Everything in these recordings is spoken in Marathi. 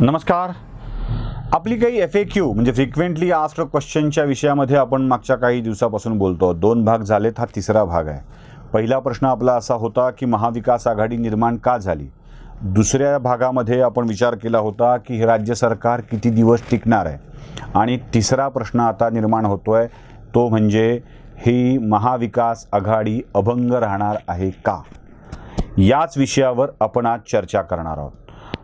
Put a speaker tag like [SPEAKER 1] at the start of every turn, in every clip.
[SPEAKER 1] नमस्कार. आपली काही FAQ म्हणजे फ्रिक्वेंटली आस्क्ड क्वेश्चनच्या विषयामध्ये आपण मागच्या काही दिवसापासून बोलतो. 2 भाग झालेत, हा तिसरा भाग आहे. पहिला प्रश्न आपला असा होता की महाविकास आघाडी निर्माण का झाली. दुसऱ्या भागामध्ये आपण विचार केला होता की हे राज्य सरकार किती दिवस टिकणार आहे. आणि तिसरा प्रश्न आता निर्माण होतोय तो म्हणजे ही महाविकास आघाडी अभंग राहणार आहे का. याच विषयावर आपण आज चर्चा करणार आहोत.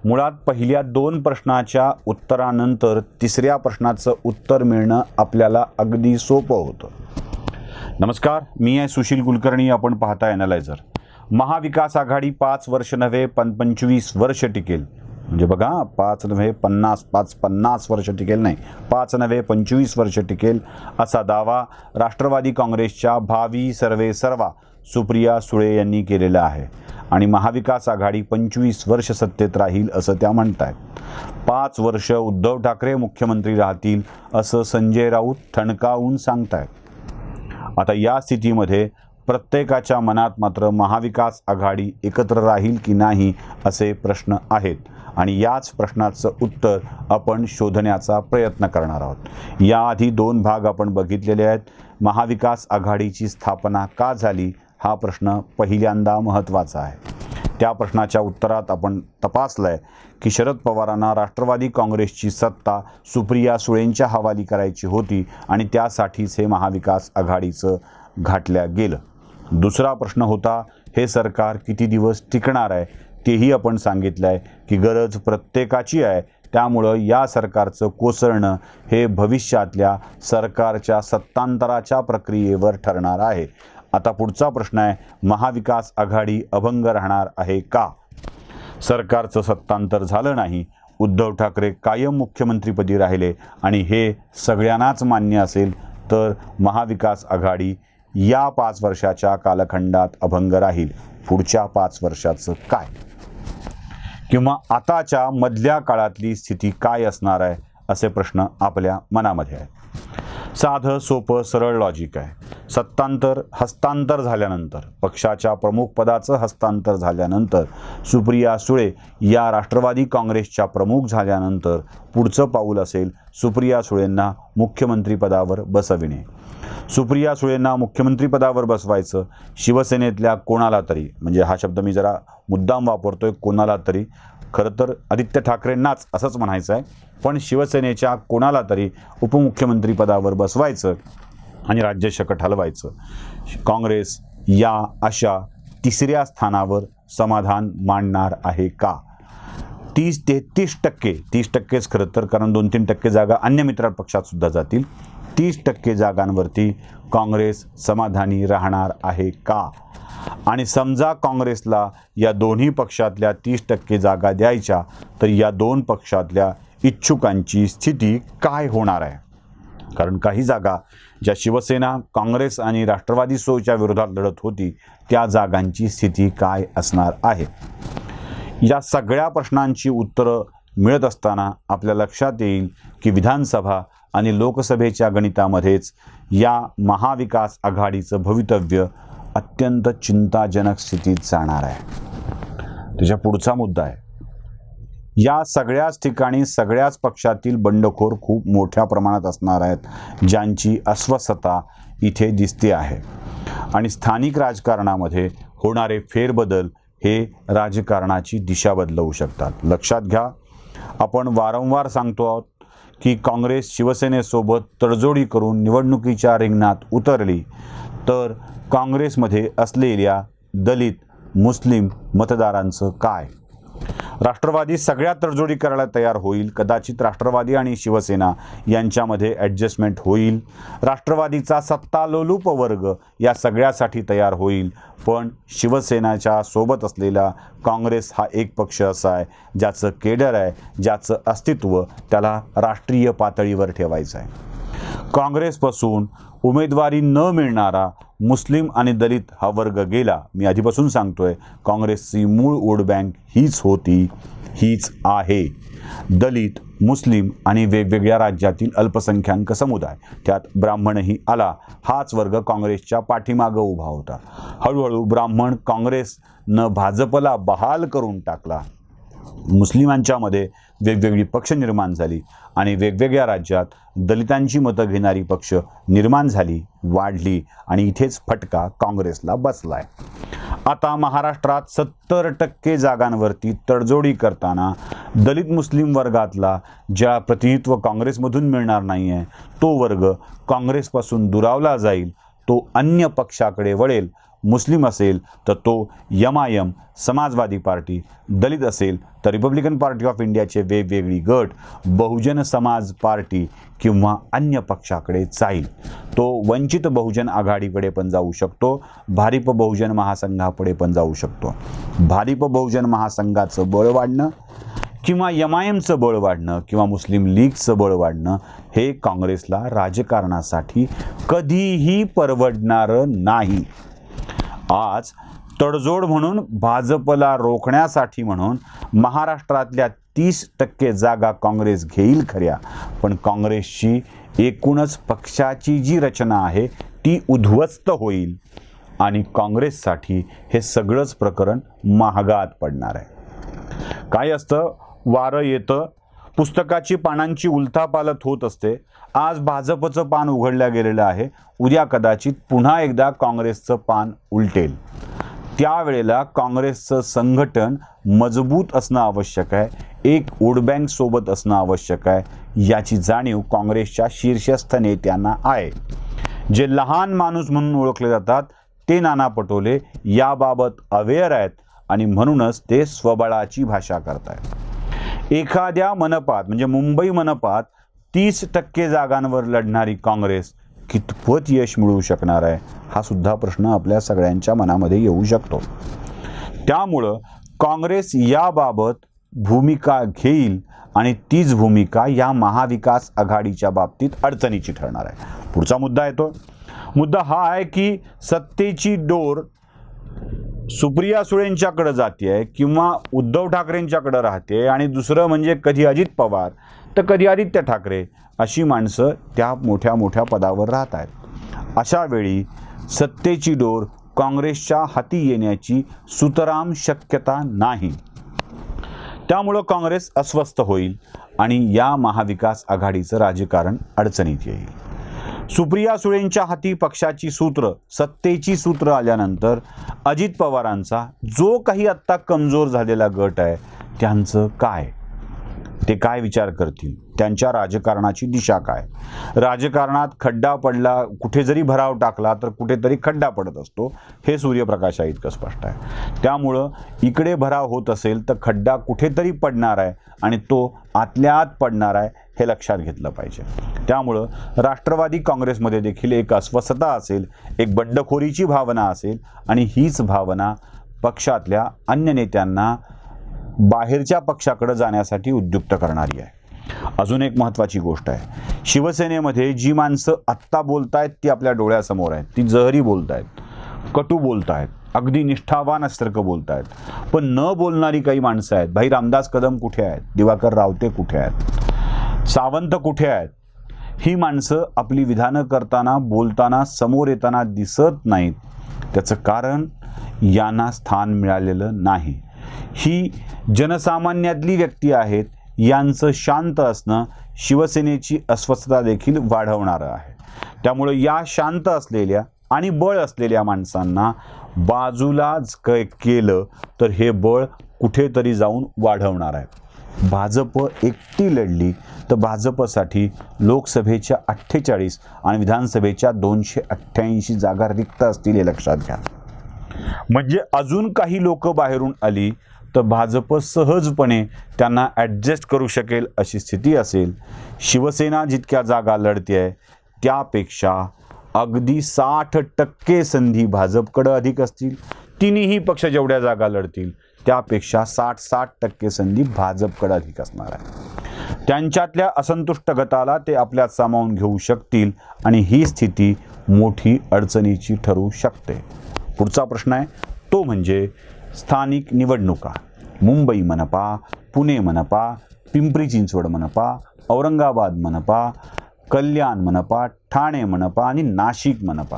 [SPEAKER 1] मुळात पहिल्या 2 प्रश्नाच्या उत्तरानंतर तिसऱ्या प्रश्नाचं उत्तर मिळणं आपल्याला अगदी सोपं होतं. नमस्कार, मी आहे सुशील कुलकर्णी. आपण पाहता एनालायझर. महाविकास आघाडी 5 वर्ष नव्हे पण 25 वर्ष टिकेल. म्हणजे बघा, 5 नव्हे 50 वर्ष टिकेल नाही, 5 नव्हे 25 वर्ष टिकेल असा दावा राष्ट्रवादी काँग्रेसच्या भावी सर्वेसर्वा सुप्रिया सुळे यांनी केलेला आहे. आणि महाविकास आघाडी 25 वर्ष सत्तेत राहील असं त्या म्हणतायत. 5 वर्ष उद्धव ठाकरे मुख्यमंत्री राहतील असं संजय राऊत ठणकावून सांगतायत. आता या स्थितीमध्ये प्रत्येकाच्या मनात मात्र महाविकास आघाडी एकत्र राहील की नाही असे प्रश्न आहेत. आणि याच प्रश्नाचं उत्तर आपण शोधण्याचा प्रयत्न करणार आहोत. याआधी 2 भाग आपण बघितलेले आहेत. महाविकास आघाडीची स्थापना का झाली हा प्रश्न पहिल्यांदा महत्त्वाचा आहे. त्या प्रश्नाच्या उत्तरात आपण तपासलंय की शरद पवारांना राष्ट्रवादी काँग्रेसची सत्ता सुप्रिया सुळेंच्या हवाली करायची होती आणि त्यासाठीच हे महाविकास आघाडीचं घातल्या गेलं. दुसरा प्रश्न होता हे सरकार किती दिवस टिकणार आहे. तेही आपण सांगितलं आहे की गरज प्रत्येकाची आहे, त्यामुळं या सरकारचं कोसळणं हे भविष्यातल्या सरकारच्या सत्तांतराच्या प्रक्रियेवर ठरणार आहे. आता पुढचा प्रश्न आहे, महाविकास आघाडी अभंग राहणार आहे का. सरकारचं सत्तांतर झालं नाही, उद्धव ठाकरे कायम मुख्यमंत्रीपदी राहिले आणि हे सगळ्यांनाच मान्य असेल तर महाविकास आघाडी या 5 वर्षाच्या कालखंडात अभंग राहील. पुढच्या 5 वर्षाचं काय, किंवा आताच्या मधल्या काळातली स्थिती काय असणार आहे असे प्रश्न आपल्या मनामध्ये आहेत. साधं सोपं सरळ लॉजिक आहे. हस्तांतर झाल्यानंतर, पक्षाच्या प्रमुख पदाचं हस्तांतर झाल्यानंतर, सुप्रिया सुळे या राष्ट्रवादी काँग्रेसच्या प्रमुख झाल्यानंतर पुढचं पाऊल असेल सुप्रिया सुळेंना मुख्यमंत्रीपदावर बसविणे. सुप्रिया सुळेंना मुख्यमंत्रीपदावर बसवायचं शिवसेनेतल्या कोणाला तरी, म्हणजे हा शब्द मी जरा मुद्दाम वापरतोय, कोणाला तरी, खरं तर आदित्य ठाकरेंनाच असंच म्हणायचं आहे, पण शिवसेनेच्या कोणाला तरी उपमुख्यमंत्रीपदावर बसवायचं आणि राज्य शकट हलवायचं. काँग्रेस या अशा तिसऱ्या स्थानावर समाधान मानणार आहे का. 30-33% खरं तर, कारण 2-3% जागा अन्य मित्र पक्षात सुद्धा जातील. 30% जागांवरती काँग्रेस समाधानी राहणार आहे का. आणि समजा काँग्रेसला या दोन्ही पक्षातल्या 30% जागा द्यायच्या तर या 2 पक्षातल्या इच्छुकांची स्थिती काय होणार आहे. कारण काही जागा ज्या शिवसेना, काँग्रेस आणि राष्ट्रवादी सोच्या विरोधात लढत होती त्या जागांची स्थिती काय असणार आहे. या सगळ्या प्रश्नांची उत्तरं मिळत असताना आपल्या लक्षात येईल की विधानसभा आणि लोकसभेच्या गणितामध्येच या महाविकास आघाडीचं भवितव्य अत्यंत चिंताजनक स्थितीत जाणार आहे. त्याच्या पुढचा मुद्दा आहे, या सगळ्याच ठिकाणी सगळ्याच पक्षातील बंडखोर खूप मोठ्या प्रमाणात असणार आहेत, ज्यांची अस्वस्थता इथे दिसते आहे. आणि स्थानिक राजकारणामध्ये होणारे फेरबदल हे राजकारणाची दिशा बदलवू शकतात. लक्षात घ्या, आपण वारंवार सांगतो आहोत की काँग्रेस शिवसेनेसोबत तडजोडी करून निवडणुकीच्या रिंगणात उतरली तर काँग्रेसमध्ये असलेल्या दलित, मुस्लिम मतदारांचं काय. राष्ट्रवादी सगळ्या तडजोडी करायला तयार होईल. कदाचित राष्ट्रवादी आणि शिवसेना यांच्यामध्ये ॲडजस्टमेंट होईल. राष्ट्रवादीचा सत्तालोलूप वर्ग या सगळ्यासाठी तयार होईल. पण शिवसेनेच्या सोबत असलेला काँग्रेस हा एक पक्ष असा आहे ज्याचं केडर आहे, ज्याचं अस्तित्व त्याला राष्ट्रीय पातळीवर ठेवायचं आहे. काँग्रेसपासून उमेदवारी न मिळणारा मुस्लिम आणि दलित हा वर्ग गेला. मी आधीपासून सांगतोय, काँग्रेसची मूळ वोट बँक हीच होती, हीच आहे. दलित, मुस्लिम आणि वेगवेगळ्या राज्यातील अल्पसंख्याक समुदाय, त्यात ब्राह्मणही आला, हाच वर्ग काँग्रेसच्या पाठीमागं उभा होता. हळूहळू ब्राह्मण काँग्रेसनं भाजपला बहाल करून टाकला मुस्लिमांच्यामध्ये वेगवेगळी पक्ष निर्माण झाली आणि वेगवेगळ्या राज्यात दलितांची मतं घेणारी पक्ष निर्माण झाली, वाढली आणि इथेच फटका काँग्रेसला बसलाय. आता महाराष्ट्रात 70% जागांवरती तडजोडी करताना दलित मुस्लिम वर्गातला ज्या प्रतिनिधित्व काँग्रेसमधून मिळणार नाही आहे तो वर्ग काँग्रेसपासून दुरावला जाईल, तो अन्य पक्षाकडे वळेल. मुस्लिम असेल तर तो MIM समाजवादी पार्टी, दलित असेल तर रिपब्लिकन पार्टी ऑफ इंडियाचे वेगवेगळी गट, बहुजन समाज पार्टी किंवा अन्य पक्षाकडे जाईल. तो वंचित बहुजन आघाडीकडे पण जाऊ शकतो, भारिप बहुजन महासंघाकडे पण जाऊ शकतो. भारिप बहुजन महासंघाचं बळ वाढणं किंवा MIMचं बळ वाढणं किंवा मुस्लिम लीगचं बळ वाढणं हे काँग्रेसला राजकारणासाठी कधीही परवडणारं नाही. आज तडजोड म्हणून भाजपला रोखण्यासाठी म्हणून महाराष्ट्रातल्या 30% जागा काँग्रेस घेईल खऱ्या, पण काँग्रेसची एकूणच पक्षाची जी रचना आहे ती उद्ध्वस्त होईल आणि काँग्रेससाठी हे सगळंच प्रकरण महागात पडणार आहे. काय असतं, वारं येतं, पुस्तकाची पानांची उलथापालथ होत असते. आज भाजपचं पान उघडलं गेलेलं आहे, उद्या कदाचित पुन्हा एकदा काँग्रेसचं पान उलटेल. त्यावेळेला काँग्रेसचं संघटन मजबूत असणं आवश्यक आहे, एक वोट बँक सोबत असणं आवश्यक आहे. याची जाणीव काँग्रेसच्या शीर्षस्थ नेत्यांना आहे. जे लहान माणूस म्हणून ओळखले जातात ते नाना पटोले याबाबत अवेअर आहेत आणि म्हणूनच ते स्वबळाची भाषा करतायत. एखाद्या मनपात म्हणजे मुंबई मनपात 30% जागांवर लढणारी काँग्रेस कितपत यश मिळवू शकणार आहे हा सुद्धा प्रश्न आपल्या सगळ्यांच्या मनामध्ये येऊ शकतो. त्यामुळं काँग्रेस याबाबत भूमिका घेईल आणि तीच भूमिका या महाविकास आघाडीच्या बाबतीत अडचणीची ठरणार आहे. पुढचा मुद्दा येतो. मुद्दा हा आहे की सत्तेची डोर सुप्रिया सुळेंच्याकडे जाते किंवा उद्धव ठाकरेंच्याकडे राहते आणि दुसरं म्हणजे कधी अजित पवार तर कधी आदित्य ठाकरे अशी माणसं त्या मोठ्या मोठ्या पदावर राहत आहेत. अशा वेळी सत्तेची डोर काँग्रेसच्या हाती येण्याची सुतराम शक्यता नाही. त्यामुळं काँग्रेस अस्वस्थ होईल आणि या महाविकास आघाडीचं राजकारण अडचणीत येईल. सुप्रिया सुळेंच्या हाती पक्षाची सूत्र, सत्तेची सूत्र आल्यानंतर अजित पवारांचा जो काही आत्ता कमजोर झालेला गट आहे त्यांचं काय, ते काय विचार करतील, त्यांच्या राजकारणाची दिशा काय. राजकारणात खड्डा पडला, कुठे जरी भराव टाकला तर कुठेतरी खड्डा पडत असतो, हे सूर्यप्रकाशा इतकं स्पष्ट आहे. त्यामुळं इकडे भराव होत असेल तर खड्डा कुठेतरी पडणार आहे आणि तो आतल्या आत पडणार आहे हे लक्षात घेतलं पाहिजे. त्यामुळं राष्ट्रवादी काँग्रेसमध्ये देखील एक अस्वस्थता असेल, एक बंडखोरीची भावना असेल आणि हीच भावना पक्षातल्या अन्य नेत्यांना बाहेरच्या पक्षाकडे जाण्यासाठी उद्युक्त करणारी आहे. अजून एक महत्त्वाची गोष्ट आहे, शिवसेनेमध्ये जी माणसं आत्ता बोलतायत ती आपल्या डोळ्यासमोर आहेत. ती जहरी बोलतायत, कटू बोलतायत, अगदी निष्ठावान असल्यासारखं बोलतायत. पण न बोलणारी काही माणसं आहेत. भाई रामदास कदम कुठे आहेत, दिवाकर रावते कुठे आहेत, सावंत कुठे आहेत. ही माणसं आपली विधानं करताना, बोलताना, समोर येताना दिसत नाहीत. त्याचं कारण यांना स्थान मिळालेलं नाही. ही जनसामान्यातली व्यक्ती आहेत. यांचं शांत असणं शिवसेनेची अस्वस्थता देखील वाढवणारं आहे. त्यामुळे या शांत असलेल्या आणि बळ असलेल्या माणसांना बाजूला केलं तर हे बळ कुठेतरी जाऊन वाढवणार आहे. भाजप एकटी लढली तर भाजपसाठी लोकसभेच्या 48 आणि विधानसभेच्या 288 जागा रिक्त असतील हे लक्षात घ्या. म्हणजे अजून काही लोक बाहेरून आली तर भाजप सहजपणे त्यांना ॲडजस्ट करू शकेल अशी स्थिती असेल. शिवसेना जितक्या जागा लढते आहे त्यापेक्षा अगदी 60% संधी भाजपकडे अधिक असतील. तिन्ही पक्ष जेवढ्या जागा लढतील त्यापेक्षा 60% संधी भाजपकडे अधिक असणार आहे. त्यांच्यातल्या असंतुष्ट गटाला ते आपल्यात सामावून घेऊ शकतील आणि ही स्थिती मोठी अडचणीची ठरू शकते. पुढचा प्रश्न आहे तो म्हणजे स्थानिक निवडणुका. मुंबई मनपा, पुणे मनपा, पिंपरी चिंचवड मनपा, औरंगाबाद मनपा, कल्याण मनपा, ठाणे मनपा आणि नाशिक मनपा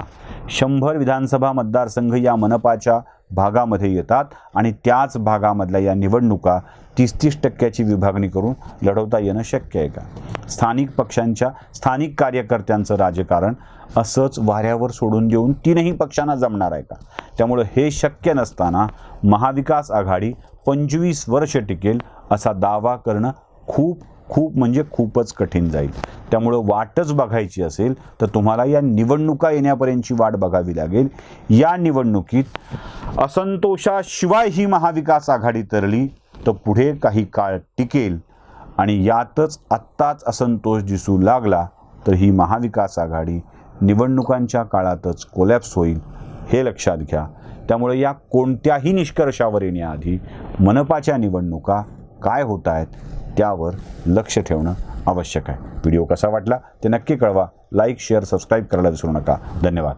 [SPEAKER 1] 100 विधानसभा मतदारसंघ या मनपाच्या भागामध्ये येतात आणि त्याच भागामधल्या या निवडणुका 30% विभागणी करून लढवता येणं शक्य आहे का? स्थानिक पक्षांच्या स्थानिक कार्यकर्त्यांचं राजकारण असंच वाऱ्यावर सोडून देऊन 3ही पक्षांना जमणार आहे का? त्यामुळं हे शक्य नसताना महाविकास आघाडी 25 वर्ष टिकेल असा दावा करणं खूप म्हणजे खूपच कठीण जाईल. त्यामुळं वाटच बघायची असेल तर तुम्हाला या निवडणुका येण्यापर्यंतची वाट बघावी लागेल. या निवडणुकीत असंतोषाशिवाय ही महाविकास आघाडी तरली तर पुढे काही काळ टिकेल आणि यातच आत्ताच असंतोष दिसू लागला तर ही महाविकास आघाडी निवडणुकांच्या काळातच कोलॅप्स होईल, हे लक्षात घ्या. त्यामुळे या कोणत्याही निष्कर्षावर येण्याआधी मनपाच्या निवडणुका काय होत आहेत त्यावर लक्ष ठेवणं आवश्यक आहे. व्हिडिओ कसा वाटला ते नक्की कळवा. लाईक, शेअर, सबस्क्राईब करायला विसरू नका. धन्यवाद.